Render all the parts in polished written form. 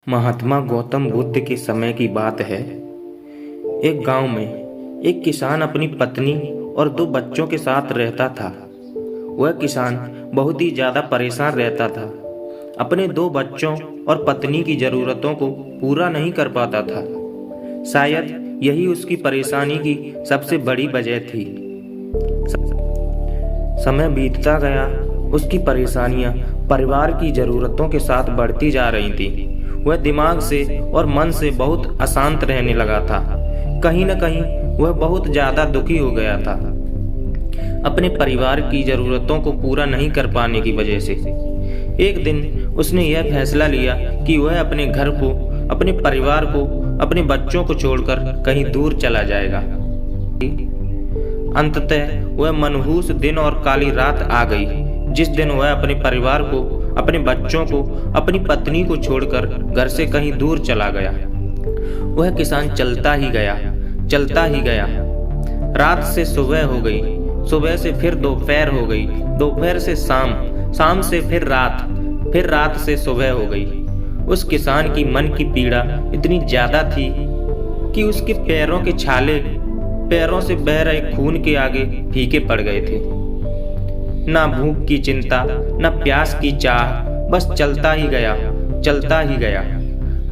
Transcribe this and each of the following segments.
महात्मा गौतम बुद्ध के समय की बात है। एक गांव में एक किसान अपनी पत्नी और 2 बच्चों के साथ रहता था। वह किसान बहुत ही ज़्यादा परेशान रहता था। अपने 2 बच्चों और पत्नी की ज़रूरतों को पूरा नहीं कर पाता था। शायद यही उसकी परेशानी की सबसे बड़ी वजह थी। समय बीतता गया, उसकी परेशानियां परिवार की ज़रूरतों के साथ बढ़ती जा रही थीं। वह दिमाग से और मन से बहुत अशांत रहने लगा था। कहीं न कहीं वह बहुत ज़्यादा दुखी हो गया था, अपने परिवार की ज़रूरतों को पूरा नहीं कर पाने की वजह से। एक दिन उसने यह फैसला लिया कि वह अपने घर को, अपने परिवार को, अपने बच्चों को छोड़कर कहीं दूर चला जाएगा। अंततः वह मनहूस दिन और काली रात आ गई, जिस दिन वह अपने परिवार को, अपने बच्चों को, अपनी पत्नी को छोड़कर घर से कहीं दूर चला गया। वह किसान चलता ही गया, चलता ही गया। रात से सुबह हो गई, सुबह से फिर दोपहर हो गई, दोपहर से शाम, शाम से फिर रात से सुबह हो गई। उस किसान की मन की पीड़ा इतनी ज्यादा थी कि उसके पैरों के छाले पैरों से बह रहे खून के आगे फीके पड़ गए थे। ना भूख की चिंता, ना प्यास की चाह, बस चलता ही गया, चलता ही गया।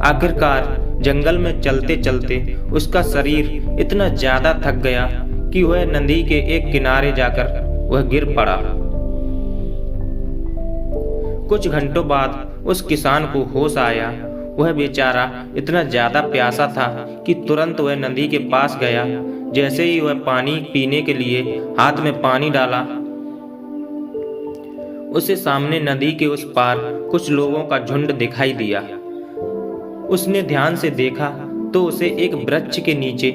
आखिरकार जंगल में चलते चलते उसका शरीर इतना ज्यादा थक गया कि वह नदी के एक किनारे जाकर वह गिर पड़ा। कुछ घंटों बाद उस किसान को होश आया। वह बेचारा इतना ज्यादा प्यासा था कि तुरंत वह नदी के पास गया। जैसे ही वह पानी पीने के लिए हाथ में पानी डाला, उसे सामने नदी के उस पार कुछ लोगों का झुंड दिखाई दिया। उसने ध्यान से देखा तो उसे एक वृक्ष के नीचे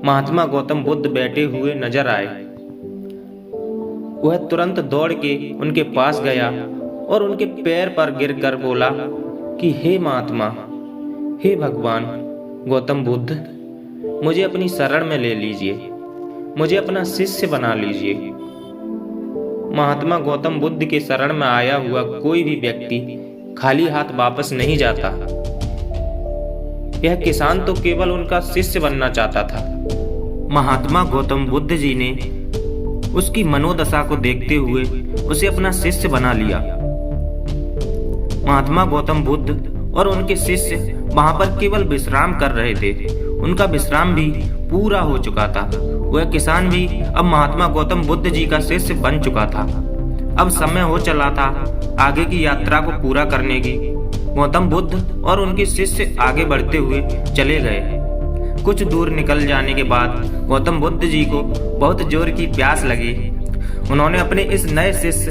महात्मा गौतम बुद्ध बैठे हुए नजर आए। वह तुरंत दौड़ के उनके पास गया और उनके पैर पर गिरकर बोला कि हे महात्मा, हे भगवान गौतम बुद्ध, मुझे अपनी शरण में ले लीजिए, मुझे अपना शिष्य बना लीजिए। महात्मा गौतम बुद्ध के शरण में आया हुआ कोई भी व्यक्ति खाली हाथ वापस नहीं जाता। यह किसान तो केवल उनका शिष्य बनना चाहता था। महात्मा गौतम बुद्ध जी ने उसकी मनोदशा को देखते हुए उसे अपना शिष्य बना लिया। महात्मा गौतम बुद्ध और उनके शिष्य वहां पर केवल विश्राम कर रहे थे। उनका विश्राम भी पूरा हो चुका था। वह किसान भी अब महात्मा गौतम बुद्ध जी का शिष्य बन चुका था। अब समय हो चला था आगे की यात्रा को पूरा करने की। गौतम बुद्ध और उनके शिष्य आगे बढ़ते हुए चले गए। कुछ दूर निकल जाने के बाद गौतम बुद्ध जी को बहुत जोर की प्यास लगी। उन्होंने अपने इस नए शिष्य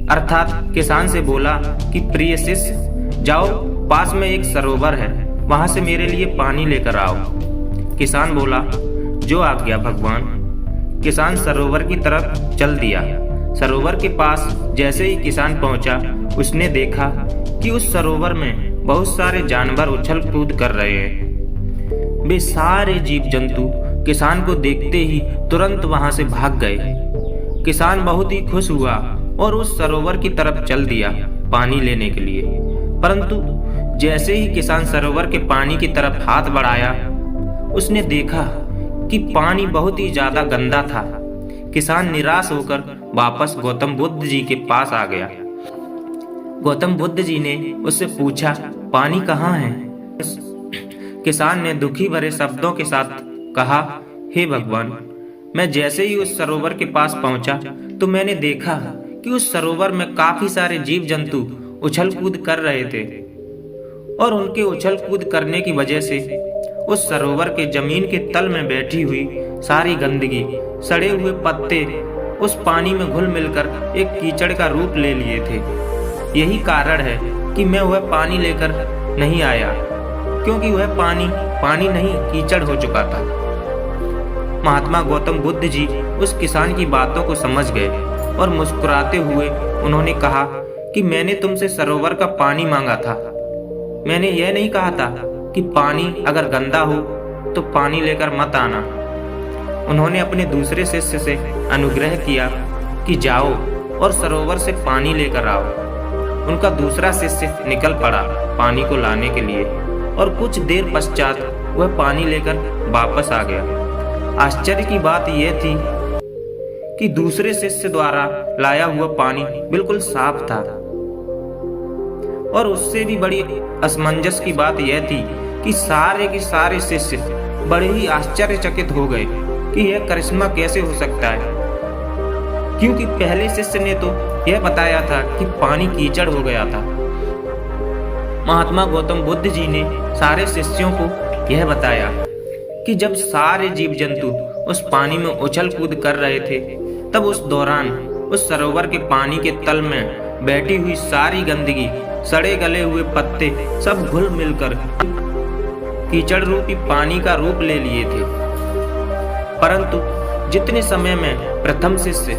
अर्थात किसान से बोला कि प्रिय शिष्य, जाओ, पास में एक सरोवर है, वहां से मेरे लिए पानी लेकर आओ। किसान बोला, जो आज्ञा भगवान। किसान सरोवर की तरफ चल दिया। सरोवर के पास जैसे ही किसान पहुंचा, उसने देखा कि उस सरोवर में बहुत सारे जानवर उछल कूद कर रहे हैं। वे सारे जीव जंतु किसान को देखते ही तुरंत वहां से भाग गए। किसान बहुत ही खुश हुआ और उस सरोवर की तरफ चल दिया पानी लेने के लिए। परंतु जैसे ही किसान सरोवर के पानी की तरफ हाथ बढ़ाया, उसने देखा कि पानी बहुत ही ज्यादा गंदा था। किसान निराश होकर वापस गौतम बुद्ध जी के पास आ गया। गौतम बुद्ध जी ने उससे पूछा, पानी कहाँ है? किसान ने दुखी भरे शब्दों के साथ कहा, हे भगवान, मैं जैसे ही उस सरोवर के पास पहुंचा तो मैंने देखा कि उस सरोवर में काफी सारे जीव जंतु उछल कूद कर रहे थे और उनके उछल कूद करने की वजह से उस सरोवर के जमीन के तल में बैठी हुई सारी गंदगी, सड़े हुए पत्ते उस पानी में घुल मिलकर एक कीचड़ का रूप ले लिए थे। यही कारण है कि मैं वह पानी लेकर नहीं आया, क्योंकि वह पानी नहीं कीचड़ हो चुका था। महात्मा गौतम बुद्ध जी उस किसान की बातों को समझ गए और मुस्कुराते हुए उन्होंने कहा कि मैंने तुमसे सरोवर का पानी मांगा था। मैंने यह नहीं कहा था कि पानी अगर गंदा हो तो पानी लेकर मत आना। उन्होंने अपने दूसरे शिष्य से अनुग्रह किया कि जाओ और सरोवर से पानी लेकर आओ। उनका दूसरा शिष्य निकल पड़ा पानी को लाने के लिए और कुछ देर पश्चात वह पानी लेकर वापस आ गया। आश्चर्य की बात यह थी कि दूसरे शिष्य द्वारा लाया हुआ पानी बिल्कुल साफ था और उससे भी बड़ी असमंजस की बात यह थी कि सारे के सारे शिष्य बड़े ही आश्चर्यचकित हो गए कि यह करिश्मा कैसे हो सकता है, क्योंकि पहले शिष्य ने तो यह बताया था कि पानी कीचड़ हो गया था। महात्मा गौतम बुद्ध जी ने सारे शिष्यों को यह बताया कि जब सारे जीव जंतु उस पानी में उछल कूद कर रहे थे, तब उस दौरान उस सरोवर के पानी के तल में बैठी हुई सारी गंदगी, सड़े गले हुए पत्ते सब घुल मिलकर कीचड़ रूपी पानी का रूप ले लिए थे। परंतु जितने समय में प्रथम शिष्य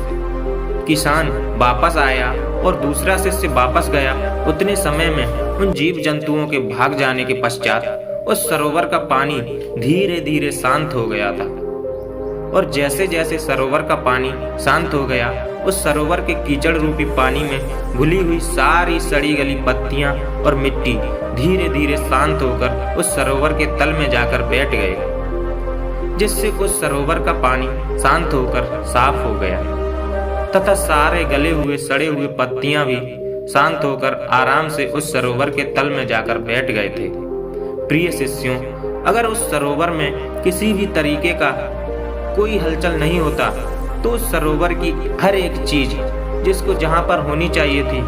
किसान वापस आया और दूसरा शिष्य वापस गया, उतने समय में उन जीव जंतुओं के भाग जाने के पश्चात उस सरोवर का पानी धीरे धीरे शांत हो गया था। और जैसे जैसे सरोवर का पानी शांत हो गया, उस सरोवर के कीचड़ रूपी पानी में घुली हुई सारी सड़ी गली पत्तियां और मिट्टी धीरे धीरे शांत होकर उस सरोवर के तल में जाकर बैठ गए, जिससे उस सरोवर का पानी शांत होकर साफ हो गया तथा सारे गले हुए सड़े हुए पत्तियां भी शांत होकर आराम से उस सरोवर के तल में जाकर बैठ गए थे। प्रिय शिष्यों, अगर उस सरोवर में किसी भी तरीके का कोई हलचल नहीं होता तो उस सरोवर की हर एक चीज जिसको जहां पर होनी चाहिए थी,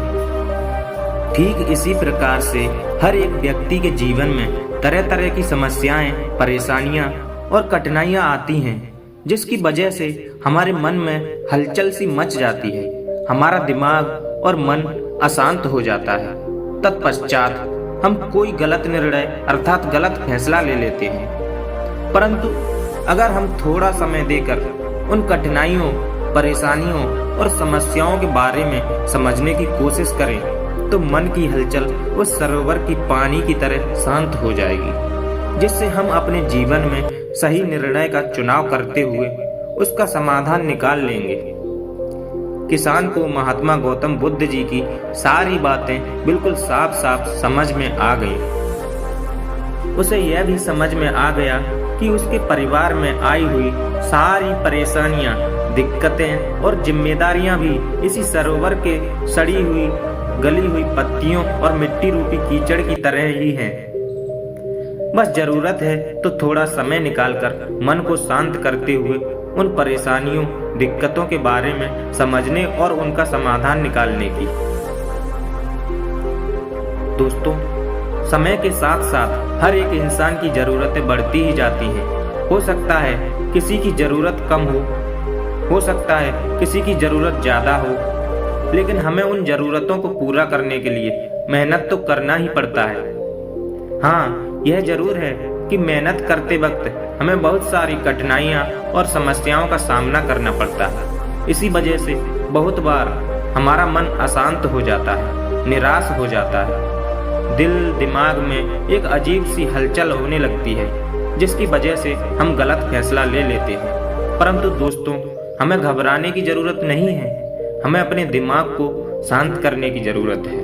ठीक इसी प्रकार से हर एक व्यक्ति के जीवन में तरह तरह की समस्याएं, परेशानियां और कठिनाइयां आती हैं, जिसकी वजह से हमारे मन में हलचल सी मच जाती है, हमारा दिमाग और मन अशांत हो जाता है। तत्पश्चात हम कोई गलत निर्णय अर्थात गलत फैसला ले लेते हैं। परंतु अगर हम थोड़ा समय देकर उन कठिनाइयों, परेशानियों और समस्याओं के बारे में समझने की कोशिश करें तो मन की हलचल उस सरोवर की पानी की तरह शांत हो जाएगी, जिससे हम अपने जीवन में सही निर्णय का चुनाव करते हुए उसका समाधान निकाल लेंगे। किसान को महात्मा गौतम बुद्ध जी की सारी बातें बिल्कुल साफ साफ समझ में आ गई। उसे यह भी समझ में आ गया कि उसके परिवार में आई हुई सारी परेशानियां, दिक्कतें और जिम्मेदारियां भी इसी सरोवर के सड़ी हुई, गली हुई पत्तियों और मिट्टी रूपी कीचड़ की तरह ही हैं। बस जरूरत है तो थोड़ा समय निकालकर मन को शांत करते हुए उन परेशानियों, दिक्कतों के बारे में समझने और उनका समाधान निकालने की। दोस्तों, समय के साथ साथ हर एक इंसान की जरूरतें बढ़ती ही जाती हैं। हो सकता है किसी की जरूरत कम हो सकता है किसी की जरूरत ज्यादा हो, लेकिन हमें उन जरूरतों को पूरा करने के लिए मेहनत तो करना ही पड़ता है। हाँ, यह जरूर है कि मेहनत करते वक्त हमें बहुत सारी कठिनाइयाँ और समस्याओं का सामना करना पड़ता है। इसी वजह से बहुत बार हमारा मन अशांत हो जाता है, निराश हो जाता है, दिल दिमाग में एक अजीब सी हलचल होने लगती है, जिसकी वजह से हम गलत फैसला ले लेते हैं। परंतु दोस्तों, हमें घबराने की जरूरत नहीं है, हमें अपने दिमाग को शांत करने की जरूरत है।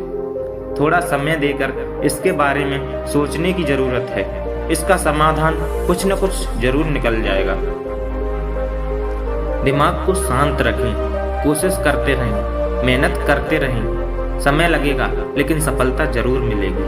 थोड़ा समय देकर इसके बारे में सोचने की जरूरत है। इसका समाधान कुछ न कुछ जरूर निकल जाएगा। दिमाग को शांत रखें, कोशिश करते रहें, मेहनत करते रहें। समय लगेगा लेकिन सफलता जरूर मिलेगी।